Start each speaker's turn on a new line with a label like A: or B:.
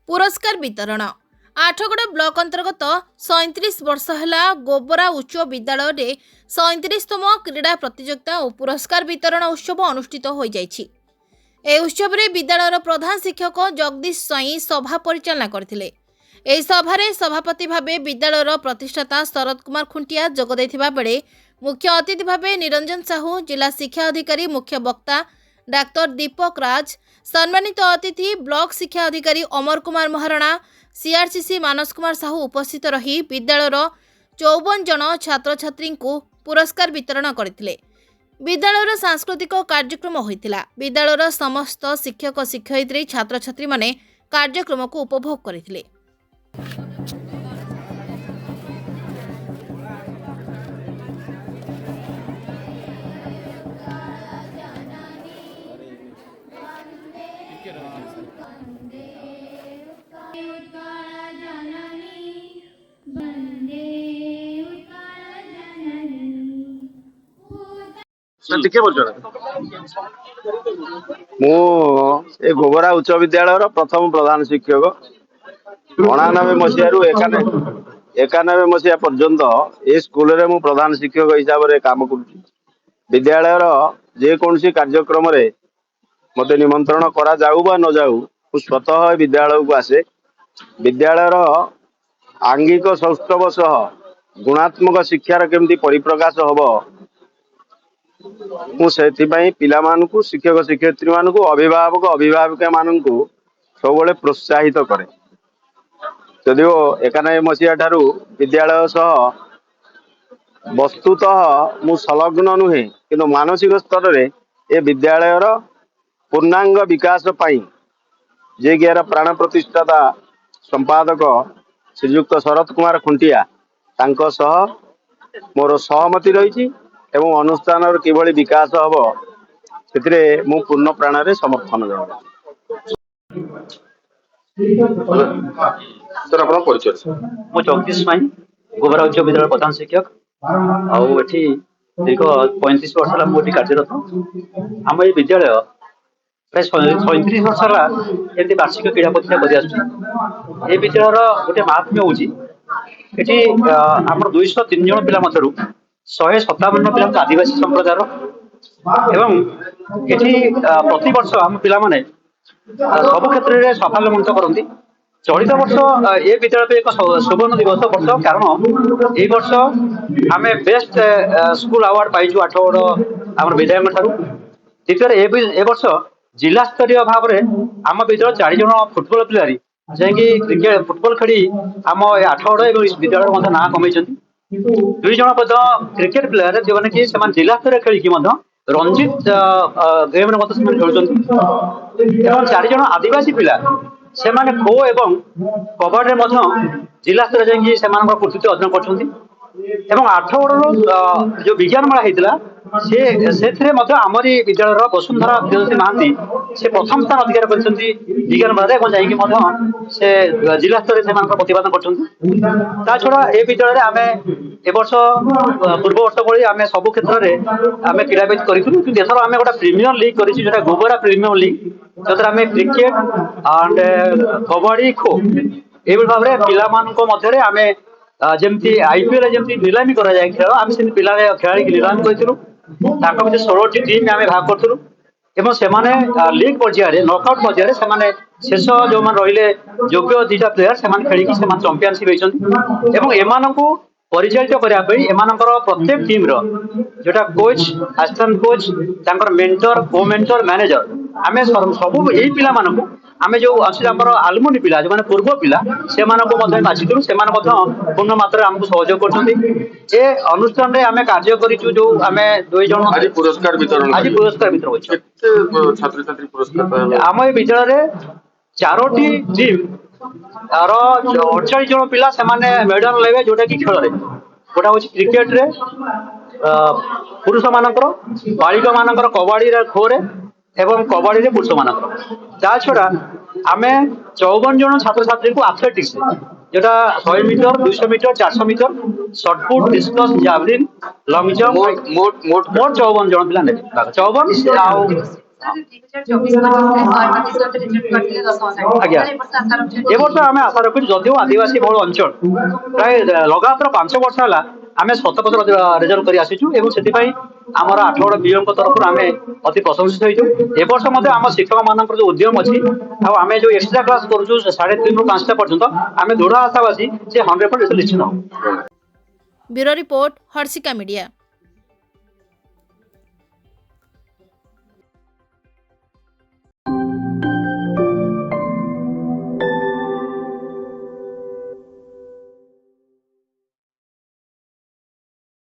A: पुरस्कार वितरण आठगड़ ब्लॉक अंतर्गत 37 वर्ष है गोबरा उच्च विद्यालय में 37तम क्रीड़ा प्रतियोगिता और पुरस्कार वितरण उत्सव अनुष्ठित हो जाइछि। ए उत्सव में विद्यालयर प्रधान शिक्षक जगदीश स्वाई सभा परिचालना करथिले। एही सभारे सभापति भावे विद्यालयर प्रतिष्ठाता शरद कुमार खुंटिया जोगदैथिबा बेले मुख्य अतिथि भावे निरंजन साहू, जिला शिक्षा अधिकारी, मुख्य वक्ता डाक्टर दीपक राज, सम्मानित अतिथि ब्लॉक शिक्षा अधिकारी अमर कुमार महाराणा, सीआरसीसी मानस कुमार साहू उपस्थित रही विद्यालयर 54 जन छात्र छात्री को पुरस्कार वितरण करथिले। विद्यालयर सांस्कृतिक कार्यक्रम होइतिला। विद्यालयर समस्त शिक्षक शिक्षयित्री छात्र छात्री माने कार्यक्रम को उपभोग करथिले।
B: ए गोबरा उच्च विद्यालय प्रथम प्रधान शिक्षक 89 मसीह 91 मसीहा पर्यंत ए स्कूल रे मु प्रधान शिक्षक हिसाब से काम करुच्ची। विद्यालय जेकोसी कार्यक्रम रे मते निमंत्रण करा जाऊ बा न जाऊ स्वतः विद्यालय को आसे। विद्यालय आंगिक सौष्ठव सह गुणात्मक शिक्षार केमती परिप्रकाश हब पिला मानकु शिक्षक शिक्षयित्री मानकु अभिभावक अभिभाविका मानकु सब प्रोत्साहित करे। जदिओ 91 मसीहा ठारू विद्यालय सह वस्तुतः मु संलग्न नुहे किंतु मानसिक स्तर रे ए विद्यालयर पूर्णांग विकास पाई जे कि प्राण प्रतिष्ठाता संपादक श्रीयुक्त शरद कुमार खुंटिया तांको सह मोर सहमति रही एवं अनुष्ठान किभली विकास हम से मु पूर्ण प्राण रे समर्थन जनाऊँ।
C: मु जगदीश स्वाई गोबरा उच्च विद्यालय प्रधान शिक्षक आठी दीर्घ 35 वर्ष है मुझे कार्यरत। आम ये विद्यालय प्राय 37 वर्ष है वार्षिक क्रीड़ा प्रतियोगिता कर विद्यालय गोटे महात्म्य हूँ आम 203 जन पिला मध्य 157 पिला आदिवासी संप्रदायर एवं ये प्रति वर्ष आम पिला माने सब क्षेत्र में साफल्य मंच करती। चलित वर्ष ये विद्यालय एक सुवर्ण दिवस वर्ष कारण ये वर्ष आम बेस्ट स्कूल अवार्ड पाइचु आठगड़ आम विधायक ठारू। द्वितीय ए वर्ष जिला स्तरीय भाव में आम विद्यालय 4 जन फुटबॉल प्लेयर जैकि क्रिकेट फुटबॉल खेली आम आठगड़ और विद्यालय ना कमे 2 जन क्रिकेट प्लेयर जो मैंने कि जिला स्तर खेलिकी रंजित गेम खेलुंट 4 जन आदिवासी पिला से खो एवं कबड्डी जिला स्तर जाकि कृतित्व अर्जन कर 8गड़ जो विज्ञान मेला होता से आमरी विद्यालय वसुंधरा प्रियदर्शी महांती से प्रथम स्थान अधिकार कर विज्ञान मेला से जिला स्तर से प्रतिपादन कर छड़ा ए विद्यालय आम ए वर्ष पूर्व वर्ष भली आम सब क्षेत्र में आम क्रीड़ाविद कर आम गोटे प्रीमियर लीग कर गोबरा प्रीमियर लीग जो आम क्रिकेट एंड कबड्डी खो ये भाव में पिला मध्य आम जमती आईपीएल जमती नीलामी करा जाए खेल आम से पिला खेलाड़ी नीलामी करूँ 16टी टीम आम भाग करूँ एवं से लीग पर्यायर नकआउट पर्यायर शेष जो रही योग्य 2टा प्लेयर से खेलिकी चंपियनशिप होती एम परिचालित करने प्रत्येक टीम जोटा कोच असिस्टेंट कोच मेंटर को मेंटर मैनेजर आम सब यही पिला आम जो आमर आलमुनि पिला जो पूर्व पिला से बाछिलु से पूर्ण मात्रा आमको सहयोग कर अनुष्ठान आम कार्य करूँ जो आम 2 जन आज पुरस्कार वितरण आम ये विद्यालय 4टी टीम 48 जन पिला से मेडल लेवे जोटा कि खेल गोटा हूँ क्रिकेट रे पुरुष मानकर बालिका मानकर कबड्डी खो रे एवं कबड्डी रे पुरुष मानकर छड़ा आम 54 जन छात्र छात्री को एथलेटिक्स जोटा 100 metre 200 metre 400 metre shot put discus javelin long jump मोट 54 जन पिला 54 ଆଜ୍ଞା ଏ ବର୍ଷ ଆମେ ଆଶା ରଖୁଛୁ ଯଦିଓ ଆଦିବାସୀ ବହୁଳ ଅଞ୍ଚଳ ପ୍ରାୟ ଲଗାତାର 5 ବର୍ଷ ହେଲା ଆମେ 100% ରେଜଲ୍ଟ କରି ଆସିଛୁ ଏବଂ ସେଥିପାଇଁ ଆମର 8 ବିଓଙ୍କ ତରଫରୁ ଆମେ ଅତି ପ୍ରଶଂସିତ ହେଇଛୁ। ଏ ବର୍ଷ ମଧ୍ୟ ଆମ ଶିକ୍ଷକ ମାନଙ୍କର ଯୋଉ ଉଦ୍ୟମ ଅଛି ଆଉ ଆମେ ଯୋଉ ଏକ୍ସଟ୍ରା କ୍ଲାସ କରୁଛୁ 3:30 ରୁ 5ଟା ପର୍ଯ୍ୟନ୍ତ ଆମେ ଦୃଢ ଆଶାବାସୀ ଯେ 100% ନିଶ୍ଚିତ ହବ।
A: Bureau report Harshika ମିडिଆ।